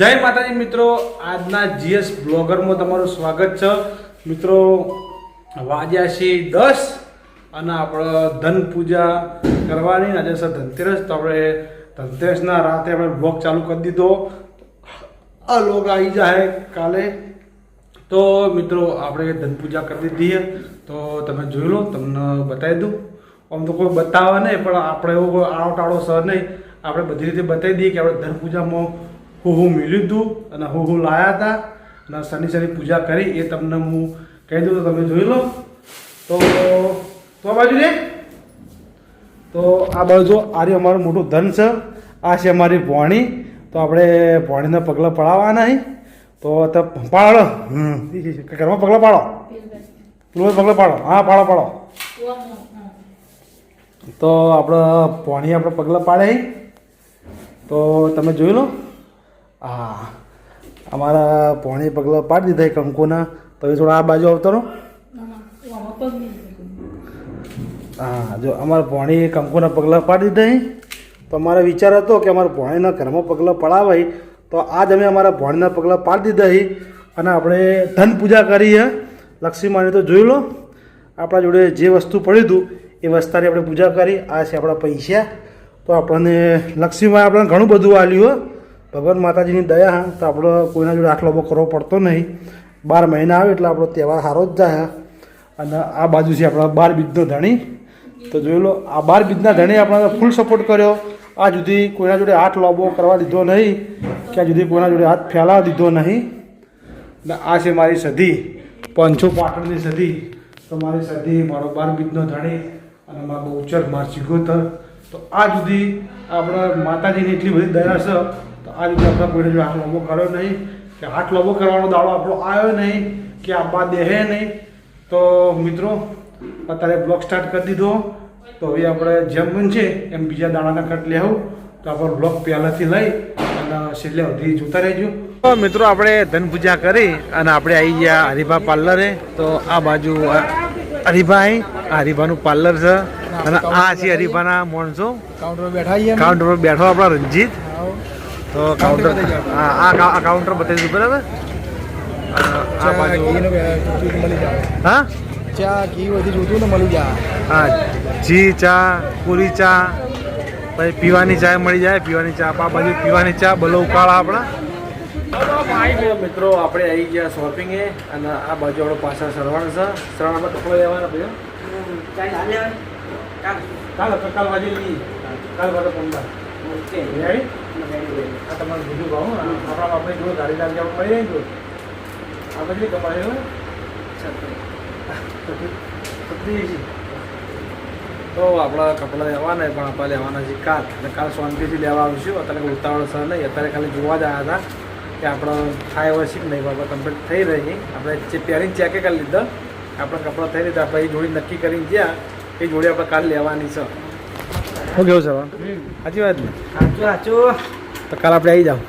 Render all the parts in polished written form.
જય માતાજી મિત્રો, આજના જીએસ બ્લોગરમાં તમારું સ્વાગત છે. મિત્રો વાગ્યા છે 10 અને આપણે ધન પૂજા કરવાની. આજે છે ધનતેરસ, તો આપણે ધનતેરસના રાતે આપણે બ્લોગ ચાલુ કરી દીધો. આ લોગ આવી જાય કાલે. તો મિત્રો આપણે ધન પૂજા કરી દીધી, તો તમે જોઈ લો, તમને બતાવી દઉં. આમ તો કોઈ બતાવે નહીં, પણ આપણે એવો આડો ટાળો સર નહીં, આપણે બધી રીતે બતાવી દઈએ કે આપણે ધન પૂજામાં હું મિલ્યું હતું અને હું લાયા હતા અને શનિ પૂજા કરી એ તમને હું કહી દઉં, તો તમે જોઈ લો. તો આ બાજુ રે, તો આ બાજુ આર્ય અમારું મોટું ધન છે. આ છે અમારી ભોણી. તો આપણે ભોણીના પગલાં પડાવવાના નહીં, તો પાડો ઘરમાં પગલાં પાડો, પેલું પગલાં પાડો. હા, પાડો. તો આપણે ભોણી આપણે પગલાં પાડે, તો તમે જોઈ લો. હા, અમારા ભોણી પગલાં પાડી દીધા કંકુના. તમે થોડા આ બાજુ આવતો રહો. હા, જો અમારા ભોણી કંકુના પગલાં પાડી દીધા. તો અમારો વિચાર હતો કે અમારા ભોણીના ઘરમાં પગલાં પડાવાય, તો આજ અમે અમારા ભોણીના પગલાં પાડી દીધા અને આપણે ધન પૂજા કરી છે લક્ષ્મી માની. તો જોઈ લો, આપણા જોડે જે વસ્તુ પડ્યું હતું એ વસ્તુની આપણે પૂજા કરી. આ છે આપણા પૈસા. તો આપણને લક્ષ્મીમાં આપણને ઘણું બધું આલ્યું. ભગવાન માતાજીની દયા. તો આપણો કોઈના જોડે આટલો બહુ કરવો પડતો નહીં. 12 મહિના આવે એટલે આપણો તહેવાર સારો જ જાય. અને આ બાજુ છે આપણા 12 બીજનો ધણી. તો જોઈ લો, આ 12 બીજના ધણી આપણને ફૂલ સપોર્ટ કર્યો. આ સુધી કોઈના જોડે હાથ લોબો કરવા દીધો નહીં, કે આ સુધી કોઈના જોડે હાથ ફેલાવા દીધો નહીં. અને આ છે મારી સધી, પંચો પાટણની સધી. તો મારી સધી, મારો 12 બીજનો ધણી અને મારો બહુચર, મારો ચિગોતર. તો આ સુધી આપણા માતાજીની એટલી બધી દયા છે. તો આ રીતે આપણે કોઈને જોડે હાથ લોબો કર્યો નહીં, કે હાથ લોબો કરવાનો દાડો આપણો આવ્યો નહીં, કે આપવા દેહે નહીં. તો મિત્રો અત્યારે બ્લોગ સ્ટાર્ટ કરી દીધો. તો હવે આપણે જેમ બનશે એમ બીજા દાણાના કટ લેવું. તો આપણો બ્લોગ પહેલાંથી લઈ અને છેલ્લે સુધી જોતા રહેજો. તો મિત્રો આપણે ધન પૂજા કરી અને આપણે આવી ગયા હરિભા પાર્લરે. તો આ બાજુ હરિભાઈ, હરિભાનું પાર્લર છે અને આ છે હરિભાના માણસો. કાઉન્ટર પર બેઠો આપણા રંજીત. તો કાઉન્ટર, હા, આ કાઉન્ટર બતાવી દઉં, બરાબર. આ બાજુ હા, ચા ઘી બધી જોતું ને મળી જાય. હા, જી ચા, પૂરી ચા, પછી પીવાની ચા મળી જાય. પીવાની ચા, આ બાજુ પીવાની ચા, બલો ઉકાળા આપણા. મિત્રો આપણે આવી ગયા શોપિંગે અને આ બાજુ આપણો પાછળ સરવાણ છે. સરવાણમાં કપડો લેવાના ભાઈ. કાલ બાજુ લઈએ, કાલ બાજુ 15. આ તમારું બીજું ભાવ આપણા આપણે જો ગાડી લાગી આપણે મળી જાય. આ બધી કમાઈ તો આપણા કપડાં લેવાના, પણ આપણે લેવાના છે કાલ. એટલે કાલ શાંતિથી લેવા આવીશું. અત્યારે ઉતાવળ સર નહીં, અત્યારે ખાલી જોવા જ આવ્યા હતા કે આપણે થાય હોય છે કે નહીં. આપણે કમ્પ્લીટ થઈ રહી. આપણે પહેરીને ચેકે કરી લીધા, આપણે કપડાં થઈ રીતે આપણે એ જોડી નક્કી કરીને ગયા. એ જોડી આપણે કાલ લેવાની છે. શું કેવું છે? સાચી વાત ને? સાચું. તો કાલ આપણે આવી જાઓ.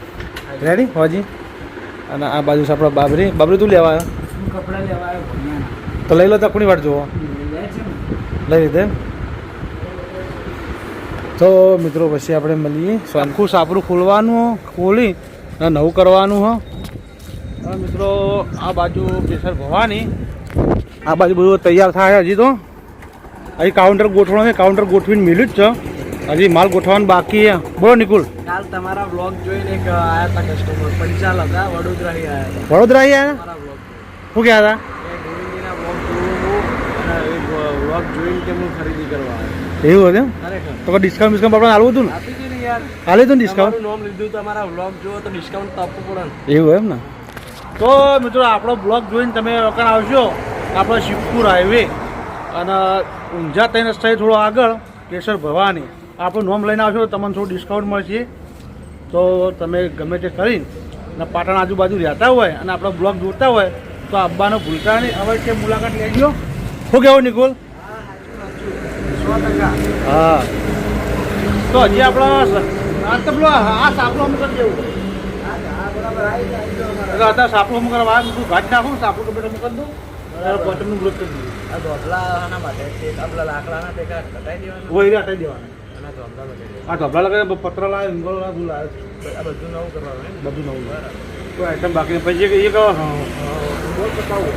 રેડી હોજી. અને આ બાજુ છે આપણા બાબરી. બાબરી તું લેવા આવ્યો? કપડાં લેવા આવ્યો. તો લઈ લો. તો કોની વાર જુઓ, લઈ લીધે. તો મિત્રો પછી આપણે મળીએ. શંખું સાપરું ખોલવાનું, ખોલી અને નવું કરવાનું. હવે મિત્રો આ બાજુ પ્રેશર ભવાની, આ બાજુ બધું તૈયાર થાય. હજી તો હજી કાઉન્ટર ગોઠવવાનું છે. કાઉન્ટર ગોઠવીને મિલ્યું જ છે. હજી માલ ગોઠવવાનું બાકી છે. બોલો નિકુલ. કાલ તમારા બ્લોગ જોઈને એક આયા હતા કસ્ટમર, પંચાલ હતા, વડોદરાથી આયા હતા. વડોદરા આવ્યા? તમારા બ્લોગ શું કહેતા હતા? ગોવિંદજીના બ્લોગ જોયું અને એ બ્લોગ જોઈને કે હું ખરીદી કરવા આવ્યો. એવું હતું? ખરેખર તો ડિસ્કાઉન્ટ આપણે આલવું હતું ને? આપી દીધું યાર. આલે હતું ને ડિસ્કાઉન્ટ? તમારું નામ લીધું, તમારા બ્લોગ જુઓ તો ડિસ્કાઉન્ટ તો આપવું પડે ને. એવું એમ ને? તો મિત્રો આપણો બ્લોગ જોઈને તમે વખત આવશો આપણો શિવપુર હાઈવે અને ઊંઝા 3 રસ્તે થોડો આગળ કેસર ભવાની આપણું નામ લઈને આવશો તો તમને થોડું ડિસ્કાઉન્ટ મળશે. તો તમે ગમે તે કરીને અને પાટણ આજુબાજુ રહેતા હોય અને આપણો બ્લોગ જોતા હોય તો આવવાનો ભૂલતા નહીં. અવશ્ય મુલાકાત લેજો. શું કહેવું નિકુલ? 100%. હા. તો હજી આપણો આ સાપલો અમુક જેવું અત્યારે સાપડું અમુક વાત ઘાટ નાખું. સાપડું કમ્પ્યુટર મૂકી દઉં, બોટમનું ગ્રોથ કરી દઉં. આ ધોપલાના માટે આપણા લાકડાના ભેગા હટાવી દેવાના. વહીરે હટાવી દેવાના. અને ધોપલા લગાવી આ ધોબલા લગાવી પત્ર લાવે, ઇંગોળો લાવે, બધું લાવે. આ બધું નવું કરવાનું એમ? બધું નવું કોઈ આઈટમ બાકી નહીં. પછી એક બોલ બતાવો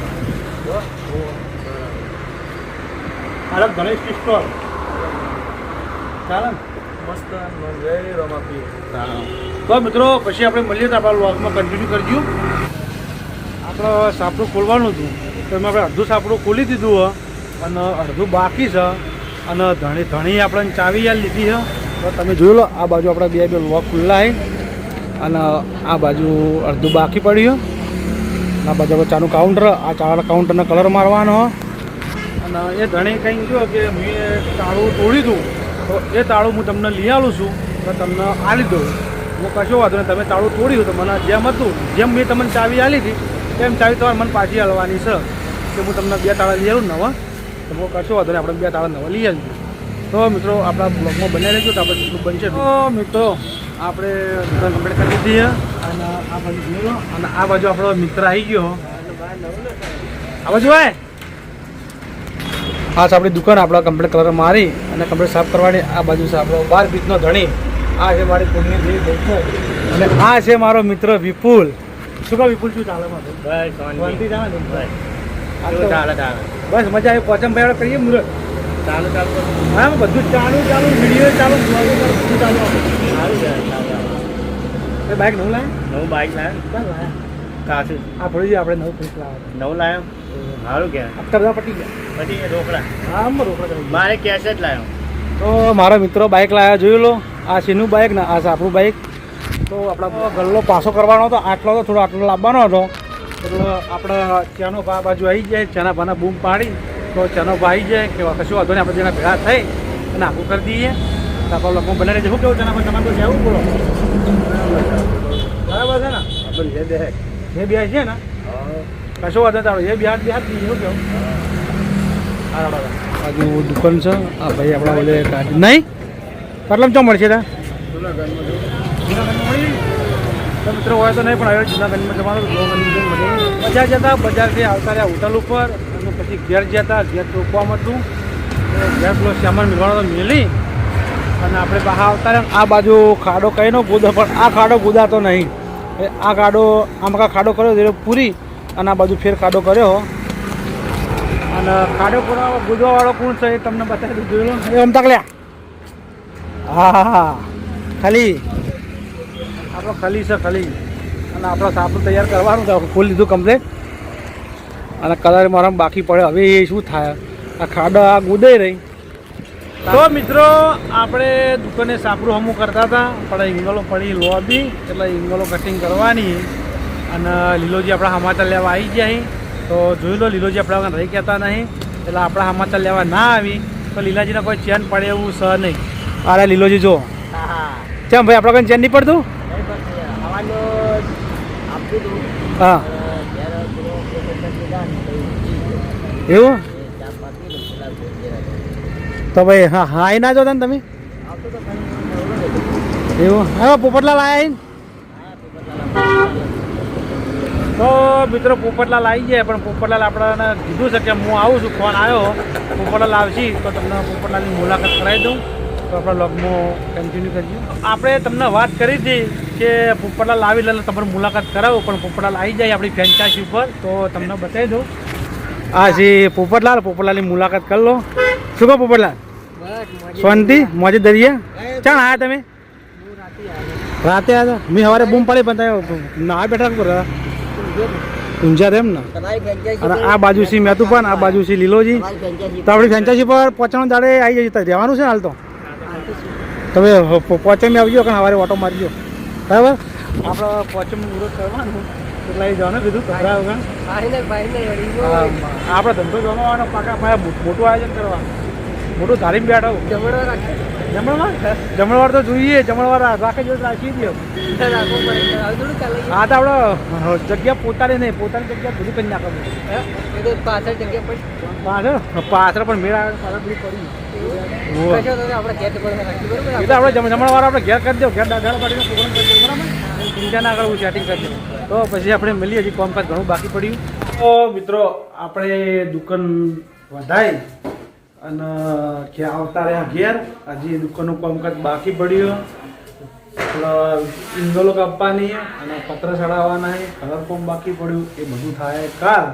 અલગ ગણેશ સ્ટોર ચાલે ને? મસ્ત જય રમાપી. તો મિત્રો પછી આપણે મળીએ તો આપણા વ્લોગમાં કન્ટિન્યુ કરજો. આપણે સાપડું ખોલવાનું હતું તો એમાં આપણે અડધું સાપડું ખોલી દીધું હોય અને અડધું બાકી છે અને ધણી આપણને ચાવી યાર લીધી છે. તો તમે જોઈ લો આ બાજુ આપણે બે વ્લોગ ખુલ્લા છે અને આ બાજુ અડધું બાકી પડ્યું અને આ બાજુ આપણે ચાનું કાઉન્ટર આ ચાના કાઉન્ટરનો કલર મારવાનો અને એ ધણી કંઈ કહ્યું કે મેં તાળું તોડી દઉં તો એ તાળું હું તમને લઈ આવું છું તો તમને આલી દઉં. હું કશો વાંધો નહીં તમે તાળું તોડ્યું તો મને જેમ હતું જેમ મેં તમને ચાવી આલી હતી તેમ ચાવી તમારે મને પાછી હાલવાની છે કે હું તમને 2 તાળા લઈ આવું નવા તો હું કશો વાંધો નહીં આપણે 2 તાળા નવા લઈ આવીશું. તો મિત્રો આપણા બ્લોગમાં બને રહેજો તો આપણે જેટલું બનશે. તો મિત્રો આપણે દુકાન કમ્પ્લીટ કરી દીધી છે અને આ બાજુ જોયો અને આ બાજુ આપણો મિત્ર આવી ગયો. આ બાજુ ભાઈ આ છે આપણી દુકાન આપણે કમ્પ્લીટ કલર મારી અને કમ્પ્લીટ સાફ કરવાની. આ બાજુ છે આપણો 12 પીસનો ધણી. આ છે મારી કુળની દેવી દોસ્તો અને આ છે મારો મિત્ર વિપુલ. શું કહો વિપુલ શું ચાલે મારે? બસ શાંતિ ચાલે ને? બસ આ તો ચાલે બસ મજા આવી. પોચમ ભાઈ આપણે કરીએ મુરત ચાલુ હા બધું ચાલુ વિડીયો ચાલુ બધું ચાલુ સારું છે. એ બાઇક નવું લાવે નવું બાઇક લાવ્યો ચાલ લાવે કાચું આ થોડી આપણે નવું ફ્રીજ લાવે નવું લાવ્યો સારું કહેવાય. અત્યારે બધા પટી ગયા. પછી એ રોકડા હા આમાં રોકડા કરી મારે કેશ જ લાવ્યો. તો મારા મિત્રો બાઇક લાવ્યા જોઈ લો. આ શીનું બાઇક ને આ છે આપણું બાઇક. તો આપણા ગલ્લો પાછો કરવાનો હતો આટલો લાવવાનો હતો એટલે આપણે ચાનો ભા બાજુ આવી જાય ચાના ભાના બૂમ પાડી તો ચાનો ભા આવી જાય કે કશું વાંધો નહીં આપણે જેના ભેગા થઈ અને આખું કરી દઈએ તો આપણા લોકોમાં બનાવી શું કેવું ચાના ભાઈ તમારે તો જવું બોલો બરાબર છે ને આપણે બે છે ને કશો વાંધો તારો એ બિહાર દઈએ શું કેવું બાજુ દુકાન છે આ ભાઈ આપણા ઓલે ગાડી નહીં કેટલામાં ચો મળશે ત્યાં તો મિત્રો હોય તો નહીં પણ હવે જૂનાગઢમાં જવાનું બજાર જતા બજારથી આવતા રહ્યા હોટલ ઉપર અને પછી ઘેર જતા ઘેર ચોકવામાં હતું ઘેર પેલો સામાન મેળવાનો તો મેલી અને આપણે બહાર આવતા રહ્યા. આ બાજુ ખાડો કઈનો ગોદો પણ આ ખાડો ગોદાતો નહીં. આ ખાડો આમાં ખાડો કર્યો એટલે પૂરી અને આ બાજુ ફેર ખાડો કર્યો અને ખાડો ગોદવાવાળો કોણ છે એ તમને બતાવી દીધું જોઈ લો. એ આમ તક લ્યા હા ખાલી આપણો ખાલી છે ખાલી અને આપણો સાપડું તૈયાર કરવાનું છે. આપણે ખોલી દીધું કમ્પ્લેટ અને કલર મારા બાકી પડે હવે એ શું થાય આ ખાડા આ ગુદાઈ રહી. તો મિત્રો આપણે દુકાને સાપડું હમું કરતા હતા પણ ઈંગલો પડી લોબી એટલે ઈંગલો કટિંગ કરવાની અને લીલોજી આપણા સમાચાર લેવા આવી જાય તો જોઈ લો લીલોજી આપણા રહી કહેતા નહીં એટલે આપણા સમાચાર લેવા ના આવી તો લીલાજીને કોઈ ચેન પડે એવું સહ નહીં. અરે લીલોજી જો કેમ ભાઈ આપણા કોઈ ચેન નહીં પડતું હા એવું તો ભાઈ હા હા એ ના જોતા ને તમે એવું હા પોપટલાલ આવ્યા તો મિત્રો પોપટલાલ આવી જાય પણ પોપટલાલ આપણને કીધું છે કે હું આવું છું ફોન આવ્યો પોપટલાલ આવશે તો તમને પોપટલાલની મુલાકાત કરાવી દઉં તો આપણા લોગમાં કન્ટિન્યુ કરજો. આપણે તમને વાત કરી હતી કે પોપટલાલ આવી એટલે તમારે મુલાકાત કરાવો પણ પોપટલાલ આવી જાય આપણી ફ્રેન્ચાઇઝી ઉપર તો તમને બતાવી દઉં. હા જી પોપટલાલની મુલાકાત કરી લો. શું કહો પોપટલાલ શાંતિ મોજે દરિયા ચાણ આવ્યા તમે રાતે આવ્યા મેં સવારે બૂમ પાડી પણ તમે ના બેઠા કરો ઊંઝા એમ ને અને આ બાજુ સી મેતું પણ આ બાજુ સી લીલોજી તો આપણી ફ્રેન્ચાઇઝી પર પહોંચવાનું દાડે આવી જઈએ રહેવાનું છે હાલ તો તમે પોચમ આવજો કારણ સવારે ઓટો મારજો બરાબર. આપણે પોચમ મુહૂર્ત કરવાનું એટલે આવી જવાનું કીધું ઘરા વગર આપણે ધંધો જમવાનો પાકા પાયા મોટું આયોજન કરવાનું મોટું ધારીને બેઠો જમણવાર તો જોઈએ જમણવાર રાખે જો રાખી દો. હા તો આપણે જગ્યા પોતાની નહીં પોતાની જગ્યા બધું કરી નાખવાનું પાછળ પણ મેળા પાછળ બધું પડી એટલે આપણે જમણવાર આપણે ઘેર કરી દો ઘેર દાદા પાડીને પ્રોગ્રામ કરી દો બરાબર ચિંતા ના કરવું સેટિંગ કરી દો તો પછી આપણે મળીએ હજી કામકાજ ઘણું બાકી પડ્યું. તો મિત્રો આપણે દુકાન વધારી અને આવતા રહ્યા ઘેર હજી દુકાનનું કામકાજ બાકી પડ્યું ઇંગલો કાપવાની અને પત્ર ચડાવવાના છે, કલર કોમ બાકી પડ્યું એ બધું થાય કાલ.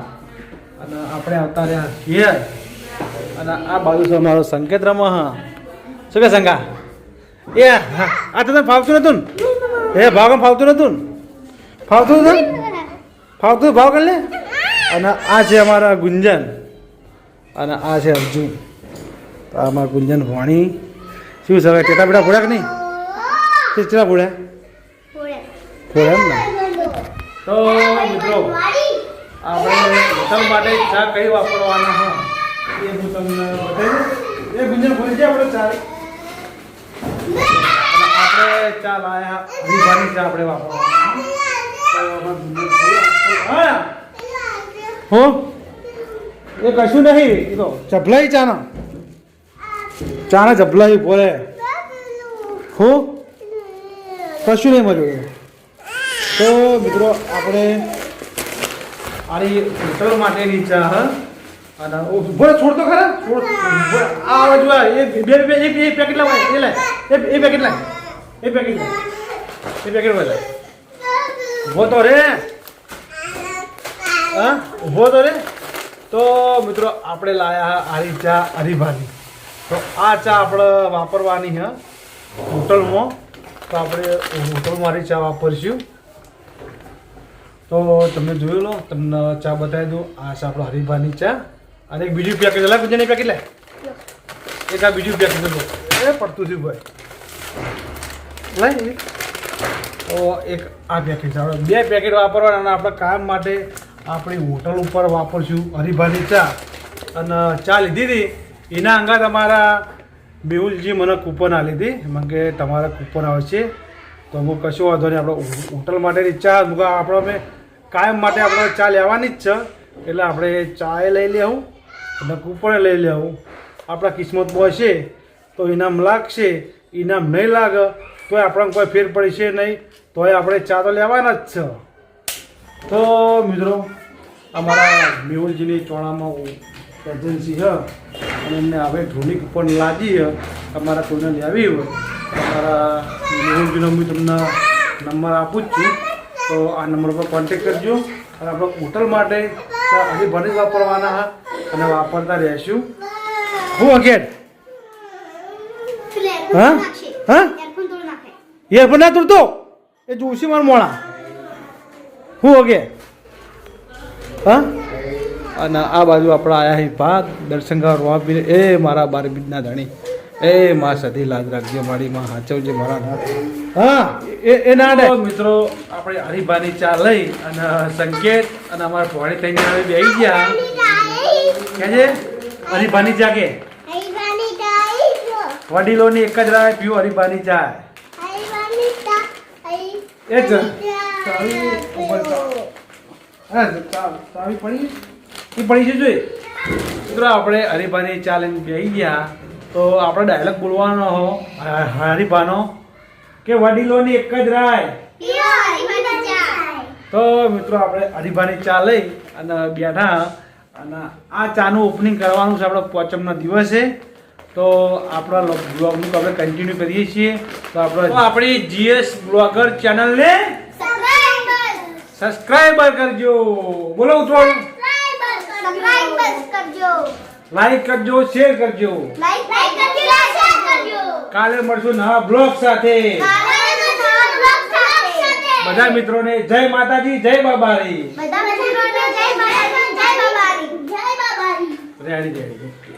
અને આપણે આવતા રહ્યા ઘેર. અને આ બાજુ છે અમારો સંકેત રમો. હા શું કે સંગા એ હા આ તને ફાવતું નતું ને એ ભાવ ફાવતું નતું ને ફાવતું હતું ફાવતું ભાવ કરી લે. અને આ છે અમારા ગુંજન અને આ છે અર્જુન. તો આ અમારા ગુંજન ભણી શું છે ટેટા બેટા ફોડ્યા કે નહીં? કેટલા ફોડ્યા? ફોડ્યા એમ ને. તો મિત્રો આપણે હોટલ માટે ચા કઈ વાપરવાના હા એ હું તમને બતાવી. એ ગુંજન ભૂલી જાય આપણે ચા. આપણે ચા લાયા હરીફાની ચા આપણે વાપરવાના. હો એ કશું નહીં, એ તો ચપલાઈ ચાના ચાના ચપલાઈ બોલે હો કશું નહીં મળ્યું. તો મિત્રો આપણે આની હોટલ માટેની ચા હ અને બોલે છોડતો ખરા છોડ આ બાજુ એ બે બે એક પેકેટ લાવ એ લે એ પેકેટ લાવ એ પેકેટ લાવ એ પેકેટ વાળા ઉભો તો રે હા ઉભો તો રે. તો મિત્રો આપણે લાયા આરી ચા હરીફાની. તો આ ચા આપણે વાપરવાની છે હોટલમાં. તો આપણે હોટલમાં આરી ચા વાપરીશું. તો તમે જોયું લો તમને ચા બતાવી દઉં. આ છે આપણે હરીફાની ચા અને એક બીજું પેકેટ લા ગુંજન પેકેટ લે એક આ બીજું પેકેટ લો એ પડતું થયું ભાઈ લાઈ. તો એક આ પેકેટ આપણે બે પેકેટ વાપરવાના અને આપણે કાયમ માટે આપણી હોટલ ઉપર વાપરશું હરીફાની ચા. અને ચા લીધી હતી એના અંગા તમારા મેહુલજી મને કૂપન આપી હતી એમાં કે તમારા કૂપન આવશે. તો અમુક કશું વાંધો નહીં આપણે હોટલ માટેની ચા આપણે અમે કાયમ માટે આપણે ચા લેવાની જ છે એટલે આપણે ચાએ લઈ લેવું અને કૂપને લઈ લેવું. આપણા કિસ્મતમાં હશે તો ઇનામ લાગશે, ઇનામ નહીં લાગે તોય આપણને કોઈ ફેર પડશે નહીં, તોય આપણે ચા તો લેવાના જ છે. તો મિત્રો અમારા મેહુલજીની ચોળામાં એજન્સી છે અને એમને હવે ધોની કૂપન લાગી છે. તમારા કોઈને લેવી હોય તમારા મેહુલજીનો હું તમને નંબર આપું જ છું. તો આ નંબર પર કોન્ટેક્ટ કરજો અને આપણે હોટલ માટે હજી ભરી વાપરવાના અને વાપરતા રહેશું. હું અગેન હા હા એરફોન ના તૂટતો એ જોશી મારા મોડા હું ઓકે હા. અને આ બાજુ આપણે આવ્યા છીએ ભાત દર્શન કરવા પીને. એ મારા બાર બીજના ધણી એ માં સધી લાજ રાખજો મારી માં હાચવજે મારા નાથ. હા એ ના ડે મિત્રો આપણે હરીફાની ચા લઈ અને સંકેત અને અમારા ભોળી થઈને આવી બેસી ગયા કે છે હરીફાની ચા કે વડીલોની એક જ રાહ પીવું હરીફાની ચા એ જ ચાવી પડી એ પડી છે જોઈ. મિત્રો આપણે હરીફાની ચા લઈને બેસી ગયા. તો આપણે ડાયલોગ બોલવાનો હો હરીફાનો કે વડીલોની એક જ રાય. તો મિત્રો આપણે હરીફાની ચા લઈ અને બેઠા અને આ ચાનું ઓપનિંગ કરવાનું છે આપણે પોચમના દિવસે. તો આપણા બ્લોગનું આપણે કન્ટિન્યુ કરીએ છીએ. તો આપણી જીએસ બ્લોગર ચેનલને સબસ્ક્રાઈબર કરજો. બોલો ઉતવાળું લાઈક કરજો, શેર કરજો. કાલે મળશું નવા બ્લોગ સાથે. બધા મિત્રોને જય માતાજી, જય બાબારી. Ready ready.